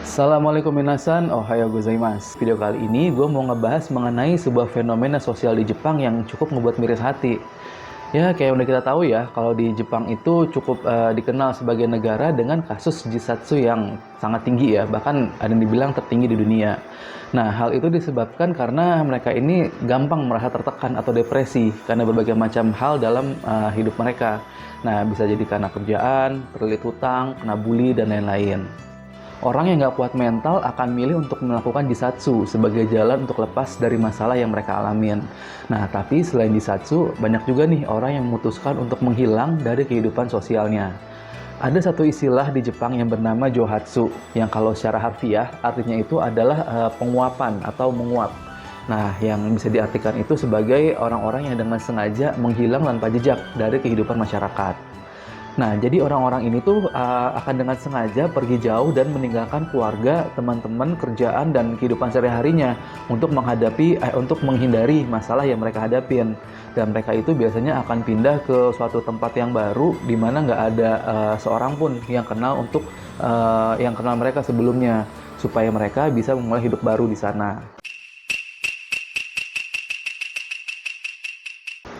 Assalamualaikum minasan, ohayo gozaimasu. Video kali ini gue mau ngebahas mengenai sebuah fenomena sosial di Jepang yang cukup ngebuat miris hati. Ya, kayak udah kita tahu ya, kalau di Jepang itu cukup dikenal sebagai negara dengan kasus jisatsu yang sangat tinggi ya, bahkan ada yang dibilang tertinggi di dunia. Nah, hal itu disebabkan karena mereka ini gampang merasa tertekan atau depresi karena berbagai macam hal dalam hidup mereka. Nah, bisa jadi karena kerjaan, terlilit hutang, kena bully, dan lain-lain. Orang yang nggak kuat mental akan milih untuk melakukan jisatsu sebagai jalan untuk lepas dari masalah yang mereka alamin. Nah, tapi selain jisatsu, banyak juga nih orang yang memutuskan untuk menghilang dari kehidupan sosialnya. Ada satu istilah di Jepang yang bernama johatsu, yang kalau secara harfiah artinya itu adalah penguapan atau menguap. Nah, yang bisa diartikan itu sebagai orang-orang yang dengan sengaja menghilang tanpa jejak dari kehidupan masyarakat. Nah, jadi orang-orang ini tuh akan dengan sengaja pergi jauh dan meninggalkan keluarga, teman-teman, kerjaan, dan kehidupan sehari-harinya untuk menghindari masalah yang mereka hadapin. Dan mereka itu biasanya akan pindah ke suatu tempat yang baru, di mana nggak ada seorang pun yang kenal mereka sebelumnya, supaya mereka bisa memulai hidup baru di sana.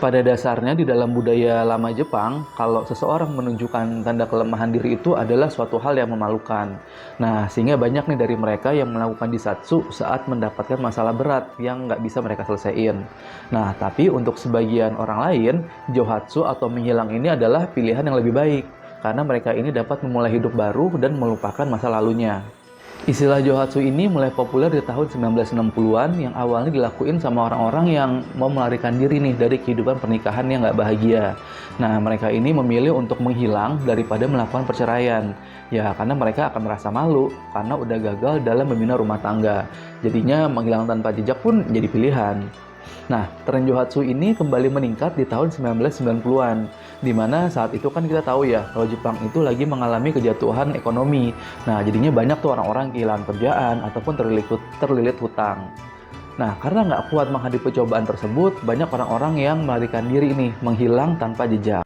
Pada dasarnya di dalam budaya lama Jepang, kalau seseorang menunjukkan tanda kelemahan diri itu adalah suatu hal yang memalukan. Nah, sehingga banyak nih dari mereka yang melakukan jisatsu saat mendapatkan masalah berat yang nggak bisa mereka selesaiin. Nah, tapi untuk sebagian orang lain, johatsu atau menghilang ini adalah pilihan yang lebih baik, karena mereka ini dapat memulai hidup baru dan melupakan masa lalunya. Istilah johatsu ini mulai populer di tahun 1960-an yang awalnya dilakuin sama orang-orang yang mau melarikan diri nih dari kehidupan pernikahan yang nggak bahagia. Nah, mereka ini memilih untuk menghilang daripada melakukan perceraian. Ya, karena mereka akan merasa malu karena udah gagal dalam membina rumah tangga. Jadinya menghilang tanpa jejak pun jadi pilihan. Nah, tren johatsu ini kembali meningkat di tahun 1990-an, di mana saat itu kan kita tahu ya, kalau Jepang itu lagi mengalami kejatuhan ekonomi. Nah, jadinya banyak tuh orang-orang kehilangan kerjaan ataupun terlilit hutang. Nah, karena nggak kuat menghadapi cobaan tersebut, banyak orang-orang yang melarikan diri nih, menghilang tanpa jejak.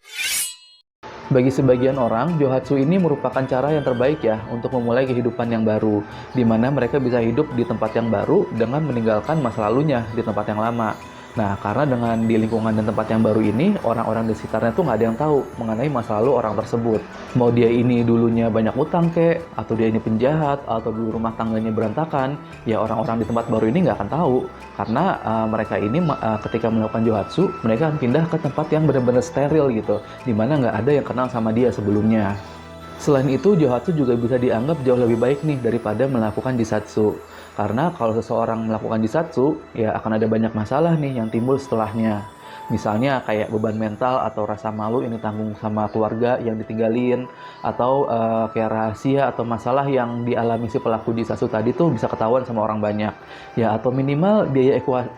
Bagi sebagian orang, johatsu ini merupakan cara yang terbaik ya untuk memulai kehidupan yang baru, di mana mereka bisa hidup di tempat yang baru dengan meninggalkan masa lalunya di tempat yang lama. Nah, karena dengan di lingkungan dan tempat yang baru ini, orang-orang di sekitarnya tuh nggak ada yang tahu mengenai masa lalu orang tersebut. Mau dia ini dulunya banyak utang kek, atau dia ini penjahat, atau dulu rumah tangganya berantakan, ya orang-orang di tempat baru ini nggak akan tahu. Karena mereka ini ketika melakukan johatsu, mereka akan pindah ke tempat yang benar-benar steril gitu, di mana nggak ada yang kenal sama dia sebelumnya. Selain itu, johatsu juga bisa dianggap jauh lebih baik nih daripada melakukan jisatsu. Karena kalau seseorang melakukan jisatsu, ya akan ada banyak masalah nih yang timbul setelahnya. Misalnya kayak beban mental atau rasa malu yang ditanggung sama keluarga yang ditinggalin, atau kayak rahasia atau masalah yang dialami si pelaku jisatsu tadi tuh bisa ketahuan sama orang banyak. Ya, atau minimal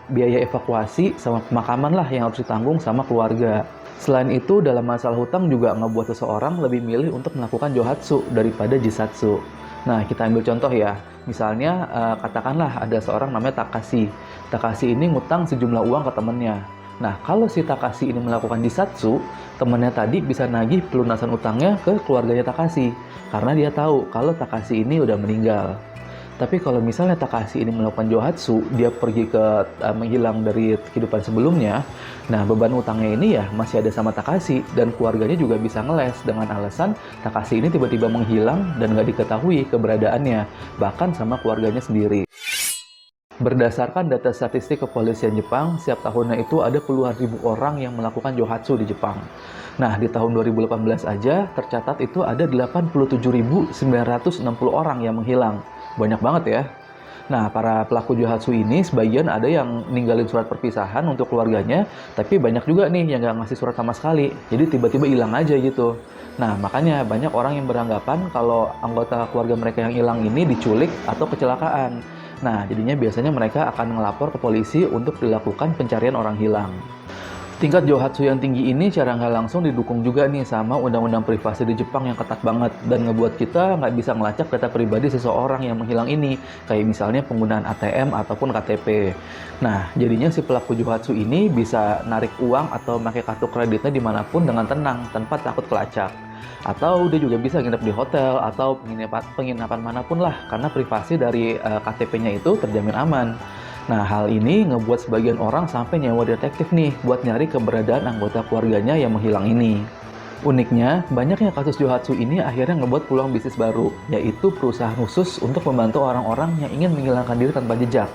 biaya evakuasi sama pemakaman lah yang harus ditanggung sama keluarga. Selain itu, dalam masalah hutang juga ngebuat seseorang lebih milih untuk melakukan johatsu daripada jisatsu. Nah, kita ambil contoh ya. Misalnya, katakanlah ada seorang namanya Takashi. Takashi ini ngutang sejumlah uang ke temennya. Nah, kalau si Takashi ini melakukan jisatsu, temennya tadi bisa nagih pelunasan utangnya ke keluarganya Takashi. Karena dia tahu kalau Takashi ini udah meninggal. Tapi kalau misalnya Takashi ini melakukan johatsu, dia pergi menghilang dari kehidupan sebelumnya, nah beban utangnya ini ya masih ada sama Takashi, dan keluarganya juga bisa ngeles dengan alasan Takashi ini tiba-tiba menghilang dan nggak diketahui keberadaannya, bahkan sama keluarganya sendiri. Berdasarkan data statistik kepolisian Jepang, setiap tahunnya itu ada puluhan ribu orang yang melakukan johatsu di Jepang. Nah, di tahun 2018 aja tercatat itu ada 87.960 orang yang menghilang. Banyak banget ya. Nah, para pelaku johatsu ini sebagian ada yang ninggalin surat perpisahan untuk keluarganya, tapi banyak juga nih yang nggak ngasih surat sama sekali. Jadi tiba-tiba hilang aja gitu. Nah, makanya banyak orang yang beranggapan kalau anggota keluarga mereka yang hilang ini diculik atau kecelakaan. Nah, jadinya biasanya mereka akan ngelapor ke polisi untuk dilakukan pencarian orang hilang. Tingkat Johatsu yang tinggi ini secara nggak langsung didukung juga nih sama undang-undang privasi di Jepang yang ketat banget dan ngebuat kita nggak bisa ngelacak data pribadi seseorang yang menghilang ini, kayak misalnya penggunaan ATM ataupun KTP. Nah, jadinya si pelaku Johatsu ini bisa narik uang atau pakai kartu kreditnya dimanapun dengan tenang tanpa takut kelacak. Atau dia juga bisa nginep di hotel atau penginapan manapun lah karena privasi dari KTP-nya itu terjamin aman. Nah, hal ini ngebuat sebagian orang sampai nyewa detektif nih buat nyari keberadaan anggota keluarganya yang menghilang ini. Uniknya, banyaknya kasus Johatsu ini akhirnya ngebuat peluang bisnis baru, yaitu perusahaan khusus untuk membantu orang-orang yang ingin menghilangkan diri tanpa jejak.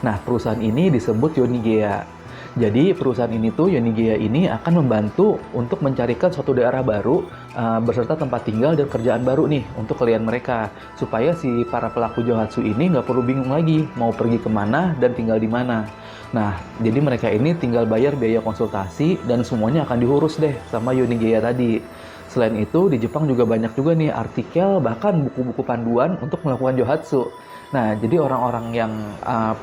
Nah, perusahaan ini disebut Yonigea. Jadi, perusahaan ini tuh, Yonigea ini akan membantu untuk mencarikan suatu daerah baru beserta tempat tinggal dan kerjaan baru nih untuk klien mereka. Supaya si para pelaku Johatsu ini nggak perlu bingung lagi mau pergi kemana dan tinggal di mana. Nah, jadi mereka ini tinggal bayar biaya konsultasi dan semuanya akan diurus deh sama Yonigea tadi. Selain itu, di Jepang juga banyak juga nih artikel, bahkan buku-buku panduan untuk melakukan Johatsu. Nah, jadi orang-orang yang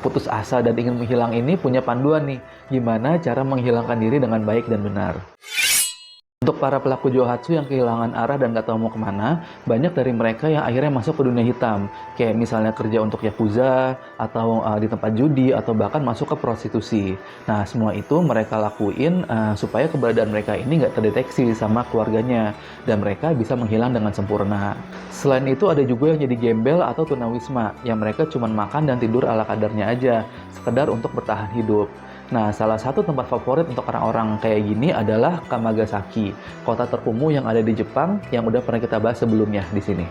putus asa dan ingin menghilang ini punya panduan nih, gimana cara menghilangkan diri dengan baik dan benar. Untuk para pelaku Johatsu yang kehilangan arah dan nggak tahu mau kemana, banyak dari mereka yang akhirnya masuk ke dunia hitam. Kayak misalnya kerja untuk Yakuza, atau di tempat judi, atau bahkan masuk ke prostitusi. Nah, semua itu mereka lakuin supaya keberadaan mereka ini nggak terdeteksi sama keluarganya, dan mereka bisa menghilang dengan sempurna. Selain itu ada juga yang jadi gembel atau tunawisma, yang mereka cuma makan dan tidur ala kadarnya aja, sekedar untuk bertahan hidup. Nah, salah satu tempat favorit untuk orang-orang kayak gini adalah Kamagasaki, kota terkumuh yang ada di Jepang yang udah pernah kita bahas sebelumnya di sini.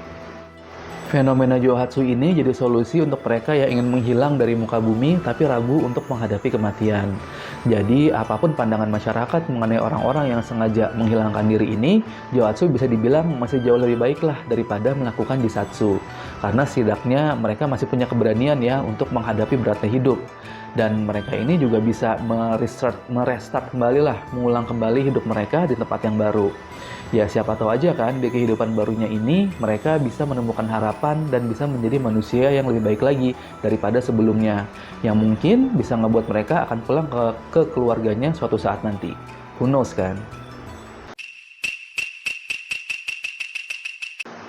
Fenomena Johatsu ini jadi solusi untuk mereka yang ingin menghilang dari muka bumi tapi ragu untuk menghadapi kematian. Jadi, apapun pandangan masyarakat mengenai orang-orang yang sengaja menghilangkan diri ini, Johatsu bisa dibilang masih jauh lebih baik lah daripada melakukan Jisatsu. Karena setidaknya mereka masih punya keberanian ya untuk menghadapi beratnya hidup. Dan mereka ini juga bisa merestart kembali lah, mengulang kembali hidup mereka di tempat yang baru. Ya, siapa tahu aja kan di kehidupan barunya ini mereka bisa menemukan harapan dan bisa menjadi manusia yang lebih baik lagi daripada sebelumnya. Yang mungkin bisa ngebuat mereka akan pulang ke keluarganya suatu saat nanti. Who knows kan?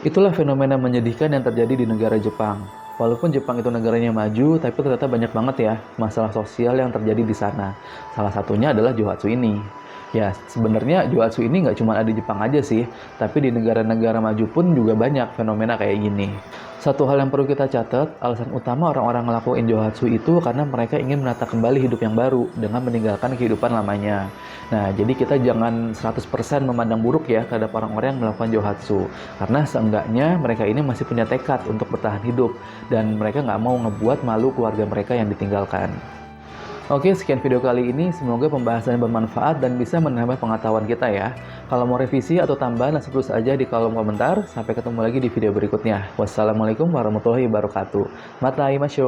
Itulah fenomena menyedihkan yang terjadi di negara Jepang. Walaupun Jepang itu negaranya maju, tapi ternyata banyak banget ya masalah sosial yang terjadi di sana. Salah satunya adalah Johatsu ini. Ya, sebenarnya Johatsu ini nggak cuma ada di Jepang aja sih, tapi di negara-negara maju pun juga banyak fenomena kayak gini. Satu hal yang perlu kita catat, alasan utama orang-orang ngelakuin Johatsu itu karena mereka ingin menata kembali hidup yang baru dengan meninggalkan kehidupan lamanya. Nah, jadi kita jangan 100% memandang buruk ya terhadap orang-orang yang melakukan Johatsu. Karena seenggaknya mereka ini masih punya tekad untuk bertahan hidup dan mereka nggak mau ngebuat malu keluarga mereka yang ditinggalkan. Oke, sekian video kali ini. Semoga pembahasannya bermanfaat dan bisa menambah pengetahuan kita ya. Kalau mau revisi atau tambahan, langsung tulis aja di kolom komentar. Sampai ketemu lagi di video berikutnya. Wassalamualaikum warahmatullahi wabarakatuh. Matai Masyo.